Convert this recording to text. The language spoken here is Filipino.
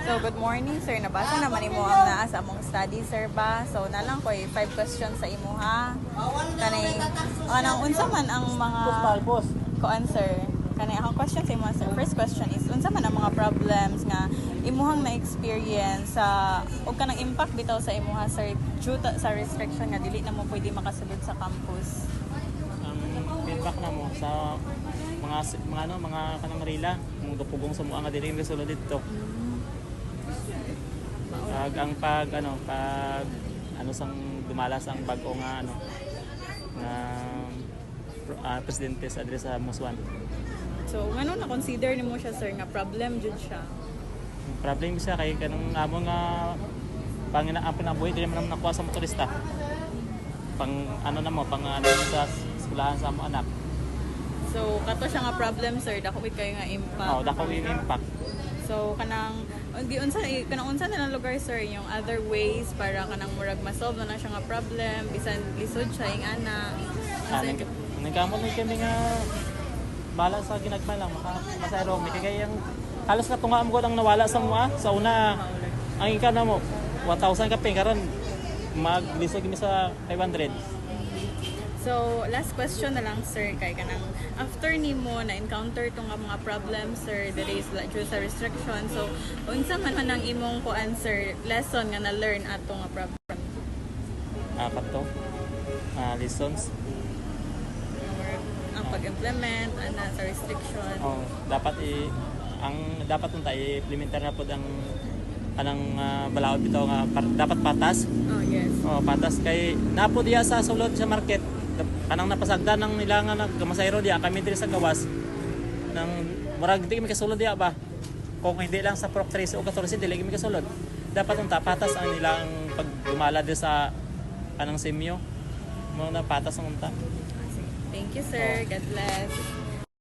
So, good morning, sir. Nabasa naman imo ang naa sa among study, sir ba? So, nalang ko 5 questions sa imo, ha? Kanay, anong unsa man ang mga koan, sir? Kanay, akong question sa imo, sir. First question is, unsa man ang mga problems nga imuhang na-experience sa o kanang impact bitaw sa imuha, sir, due sa restriction nga dili na mo pwede makasulod sa campus? Ang feedback na mo sa mga kanang Marila, mga gapugong sa mga dili nga sulod dito. Pag sang dumalas ang bago nga presidente sa adres sa Muswan. So, ngano na consider nimo siya, sir, nga problem jud siya? Problem siya kay kanang amo nga ang pinabuhi dili man nakuha sa motorista. Sa eskwelahan sa amo anak. So, kato siya nga problem, sir, dako kayo nga impact. Dako yung impact. So, kanang unsa na lang lugar, sir, yung other ways para kanang murag ma-solve na siya nga problem bisan lisod siya ing ana. Nagkamot na kami nga bala sa ginagma lang makasayro mi kay yung halos na tunga mo ang nawala sa sa una ang ika na mo 1,000 ka ping karon maglisod kami sa 500. So, last question na lang, sir, kay kanang after nimo na encounter tong mga problems, sir, delays due sa restriction. So, unsa man ang imong answer lesson nga na-learn ato nga problem? Lessons. Ang pag-implement sa restriction. Dapat unta i-implementar na pud ang balaod bitaw nga dapat patas. Oh, yes. Patas kay napo diya sa sulod sa market. Kanang napasagdan ng nila nga nagkamasayro diya kami diri sa gawas nang murag di kami kasulod diya ba kung hindi lang sa Proc 13 o 14 dili kami kasulod dapat unta patas ang nilang pagdumala di sa simyo mo na patas ang unta. Thank you, sir. God bless.